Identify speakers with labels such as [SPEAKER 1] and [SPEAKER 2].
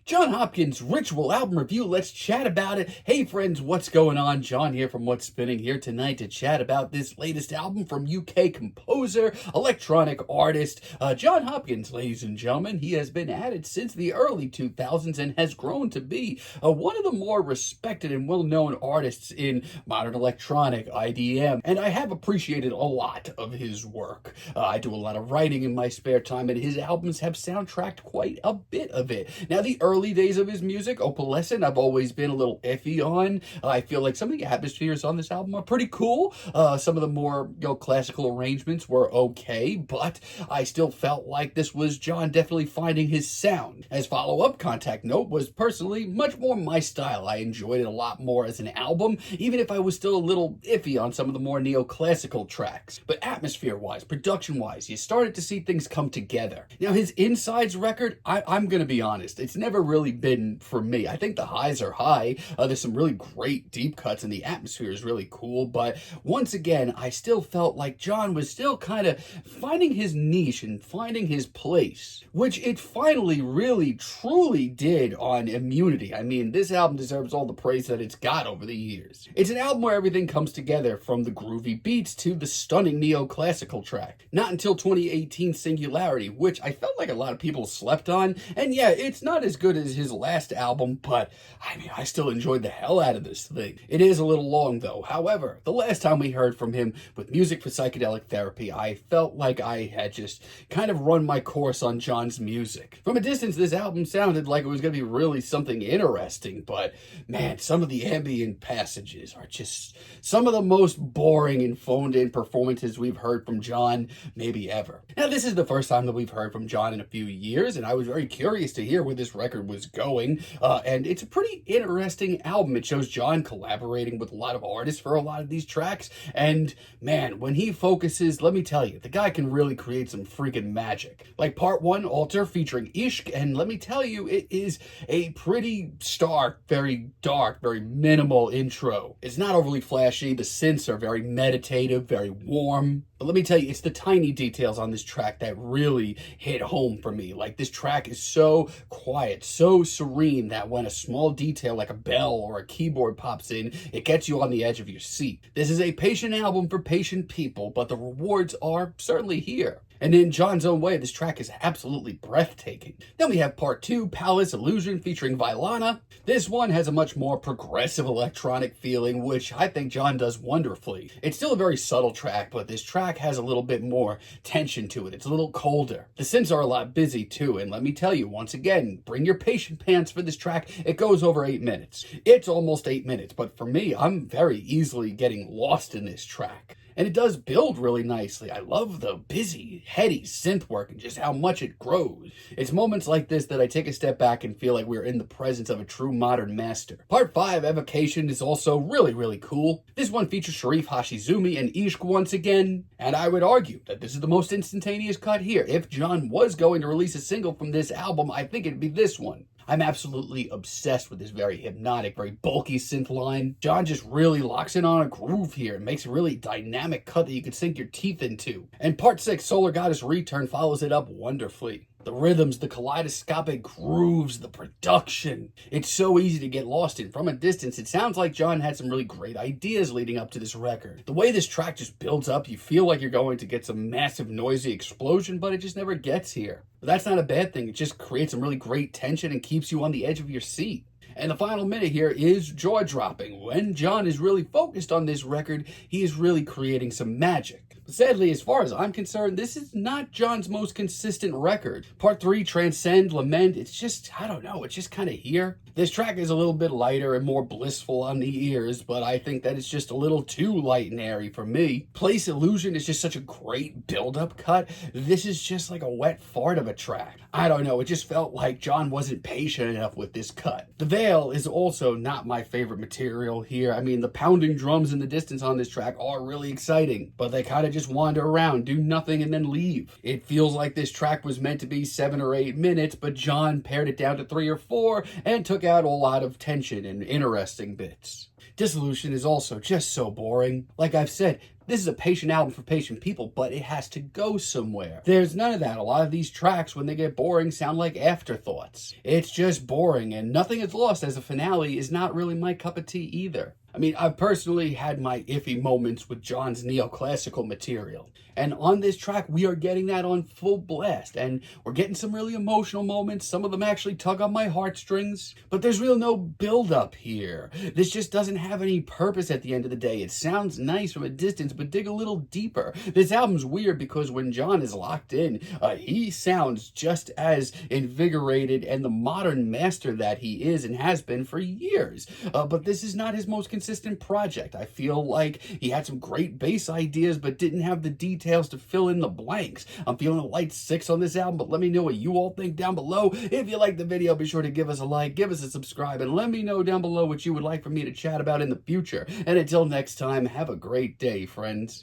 [SPEAKER 1] Jon Hopkins Ritual album review. Let's chat about it. Hey friends, what's going on? John here from What's Spinning here tonight to chat about this latest album from UK composer, electronic artist, Jon Hopkins, ladies and gentlemen. He has been at it since the early 2000s and has grown to be one of the more respected and well-known artists in modern electronic IDM. And I have appreciated a lot of his work. I do a lot of writing in my spare time, and his albums have soundtracked quite a bit of it. Now, the early days of his music, Opalescent, I've always been a little iffy on. I feel like some of the atmospheres on this album are pretty cool. Some of the more classical arrangements were okay, but I still felt like this was Jon definitely finding his sound. As follow-up, Contact Note was personally much more my style. I enjoyed it a lot more as an album, even if I was still a little iffy on some of the more neoclassical tracks. But atmosphere-wise, production-wise, you started to see things come together. Now, his Insides record, I'm gonna be honest, it's never really been for me. I think the highs are high. There's some really great deep cuts and the atmosphere is really cool. But once again, I still felt like Jon was still kind of finding his niche and finding his place, which it finally really truly did on Immunity. I mean, this album deserves all the praise that it's got over the years. It's an album where everything comes together, from the groovy beats to the stunning neoclassical track. Not until 2018 Singularity, which I felt like a lot of people slept on. And yeah, it's not as good as his last album, but I mean, I still enjoyed the hell out of this thing. It is a little long though. However, the last time we heard from him with Music for Psychedelic Therapy, I felt like I had just kind of run my course on Jon's music. From a distance, this album sounded like it was going to be really something interesting, but man, some of the ambient passages are just some of the most boring and phoned in performances we've heard from Jon maybe ever. Now, this is the first time that we've heard from Jon in a few years, and I was very curious to hear where this record was going, and it's a pretty interesting album. It shows Jon collaborating with a lot of artists for a lot of these tracks, and man, when he focuses, let me tell you, the guy can really create some freaking magic. Like part 1, Altar, featuring Ishq, and let me tell you, it is a pretty stark, very dark, very minimal intro. It's not overly flashy, the synths are very meditative, very warm. But let me tell you, it's the tiny details on this track that really hit home for me. Like, this track is so quiet, so serene, that when a small detail like a bell or a keyboard pops in, it gets you on the edge of your seat. This is a patient album for patient people, but the rewards are certainly here. And in Jon's own way, this track is absolutely breathtaking. Then we have part 2, Palace Illusion, featuring Vailana. This one has a much more progressive electronic feeling, which I think Jon does wonderfully. It's still a very subtle track, but this track has a little bit more tension to it. It's a little colder. The synths are a lot busy too, and let me tell you, once again, bring your patient pants for this track. It goes over 8 minutes. It's almost 8 minutes, but for me, I'm very easily getting lost in this track. And it does build really nicely. I love the busy, heady synth work and just how much it grows. It's moments like this that I take a step back and feel like we're in the presence of a true modern master. Part 5, Evocation, is also really, really cool. This one features Sharif Hashizumi and Ishq once again, and I would argue that this is the most instantaneous cut here. If Jon was going to release a single from this album, I think it'd be this one. I'm absolutely obsessed with this very hypnotic, very bulky synth line. Jon just really locks in on a groove here and makes a really dynamic cut that you could sink your teeth into. And part 6, Solar Goddess Return, follows it up wonderfully. The rhythms, the kaleidoscopic grooves, the production. It's so easy to get lost in. From a distance, it sounds like Jon had some really great ideas leading up to this record. The way this track just builds up, you feel like you're going to get some massive noisy explosion, but it just never gets here. But that's not a bad thing. It just creates some really great tension and keeps you on the edge of your seat. And the final minute here is jaw-dropping. When Jon is really focused on this record, he is really creating some magic. But sadly, as far as I'm concerned, this is not Jon's most consistent record. Part 3, Transcend, Lament, it's just, I don't know, it's just kind of here. This track is a little bit lighter and more blissful on the ears, but I think that it's just a little too light and airy for me. Place Illusion is just such a great build-up cut. This is just like a wet fart of a track. I don't know, it just felt like Jon wasn't patient enough with this cut. The Veil is also not my favorite material here. I mean, the pounding drums in the distance on this track are really exciting, but they kind of just wander around, do nothing, and then leave. It feels like this track was meant to be 7 or 8 minutes, but Jon pared it down to 3 or 4 and took out a lot of tension and interesting bits. Dissolution is also just so boring. Like I've said, This is a patient album for patient people, but it has to go somewhere. There's none of that. A lot of these tracks, when they get boring, sound like afterthoughts. It's just boring, and Nothing Is Lost as a finale is not really my cup of tea either. I mean, I've personally had my iffy moments with Jon's neoclassical material. And on this track, we are getting that on full blast. And we're getting some really emotional moments. Some of them actually tug on my heartstrings. But there's really no build-up here. This just doesn't have any purpose at the end of the day. It sounds nice from a distance, but dig a little deeper. This album's weird because when Jon is locked in, he sounds just as invigorated and the modern master that he is and has been for years. But this is not his most consistent project. I feel like he had some great bass ideas, but didn't have the details to fill in the blanks. I'm feeling a light 6 on this album, but let me know what you all think down below. If you like the video, be sure to give us a like, give us a subscribe, and let me know down below what you would like for me to chat about in the future. And until next time, have a great day, friends.